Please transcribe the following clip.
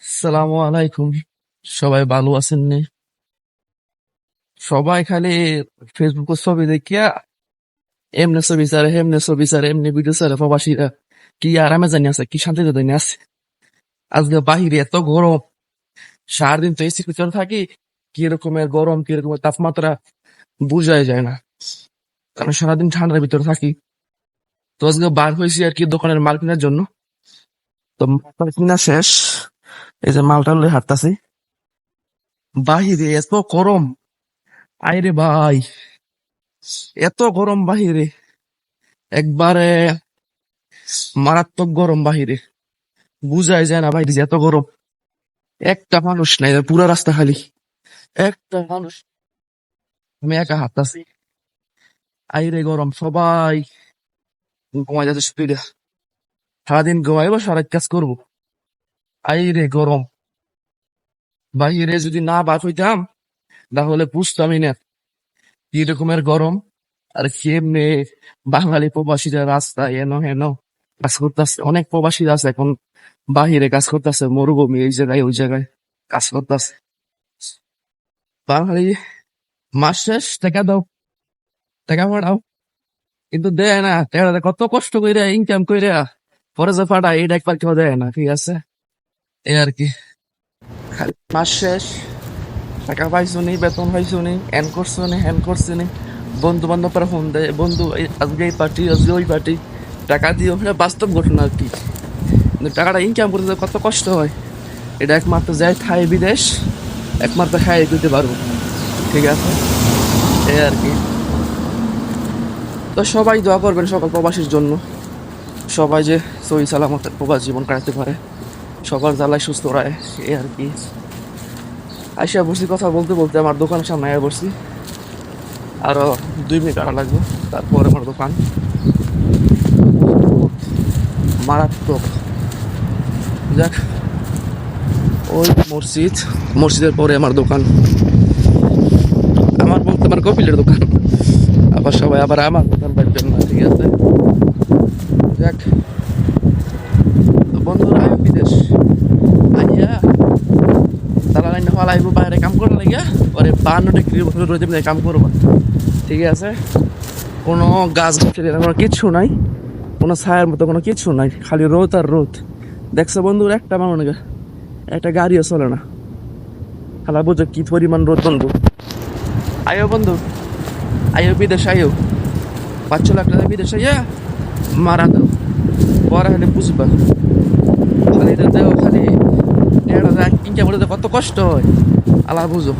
আসসালামু আলাইকুম। সবাই ভালো আছেন নি? সবাই খালি ফেসবুকে ছবি দেখিয়া এমনি ছবি ছাড়ে, এমনি ছবি ছাড়ে, এমনি ভিডিও ছাড়ে। প্রবাসীরা কি আরামে জানি আছে, কি শান্তিতে জানি আছে। আজকে বাহিরে এত গরম, সারাদিন তো এসির ভিতরে থাকি। কি রকমের গরম, কি রকমের তাপমাত্রা বুঝাই যায় না, কারণ সারাদিন ঠান্ডার ভিতরে থাকি। তো আজকে বার হয়েছি আর কি দোকানের মাল কেনার জন্য। তো মালটা কিনা শেষ, এই যে মালটা লয়ে হাঁটতাছি। বাহিরে এত গরম, আইরে ভাই, এত গরম বাহিরে, একবারে মারাত্মক গরম বাহিরে। বুঝাই যায় না বাইরে যে এত গরম। একটা মানুষ নাই, পুরা রাস্তা খালি, একটা মানুষ। আমি একা হাঁটতাছি, আইরে গরম। সবাই ঘুমাই যাচ্ছে স্পিডে, সারাদিন ঘুমাইবো, সারা কাজ করবো। আইরে গরম, বাহিরে যদি না বার হইতাম তাহলে বুঝতামই না কি রকমের গরম। আর কেমনে বাঙালি প্রবাসীরা রাস্তায় এন হেন কাজ করতেছে। অনেক প্রবাসী আছে এখন বাহিরে কাজ করতেছে, মরুভূমি এই জায়গায় ওই জায়গায় কাজ করতেছে। বাঙালি মাস শেষ টাকা দাও, টাকা পাঠাও, কিন্তু দেয় না। টাকাটা কত কষ্ট কইরা ইনকাম কইরা পরে যে পাঠায় এটা একবার কেউ দেয় না, ঠিক আছে? এই আর কি, খালি মাস শেষ টাকা পাইছো নি, বেতন পাইছো নি, হ্যান করছো নি, হ্যান করছো নি। বন্ধু বান্ধবরা ফোন দেয়, বন্ধু আজকে এই পার্টি, আজকে ওই পার্টি, টাকা দিও। এটা বাস্তব ঘটনা আর কি। কিন্তু টাকাটা ইনকাম করতে কত কষ্ট হয়, এটা একমাত্র যায় থাই বিদেশ, একমাত্র খাই দিতে পারবো, ঠিক আছে? এই আর কি। তো সবাই দোয়া করবেন সকল প্রবাসীর জন্য, সবাই যে সহি সালামত প্রবাস জীবন কাটাতে পারে, সবার জ্বালায় সুস্থ রায়। এই আর কি। আইসা বসছি, কথা বলতে বলতে আমার দোকানের সামনে আয়া বসছি। আরো 2 মিনিট আড়া লাগবে, তারপরে আমার দোকান। মারাত্মক। যাক, ওই মসজিদ, মসজিদের পরে আমার দোকান। আমার বলতে আমার কপিলের দোকান। আবার সবাই আবার আমার দোকান পাইবেন না, ঠিক আছে? যাক, তো বন্ধুরা আয় বিদেশ আইয়া তারা লাইন হলাইব বাইরে কাম করার লাগিয়া, পরে 52 ডিগ্রি রোদে মধ্যে কাম করবা, ঠিক আছে? কোনো গাছ গাছের কোনো কিচ্ছু নাই, কোনো ছায়ার মতো কোনো কিছু নাই, খালি রোদ আর রোদ। দেখছো বন্ধুরা, একটা মানুষ একটা গাড়িও চলে না। খালা বুঝো কি পরিমাণ রোদ বন্ধু। আয়ো বন্ধু, আয়ো বিদেশ, আয়ো 5 লাখ টাকা বিদেশ আইয়া মারা দাও, পরে খালি বুঝবা। খালি দেও, খালি ইনকাম করতে কত কষ্ট হয় আলা বুঝো।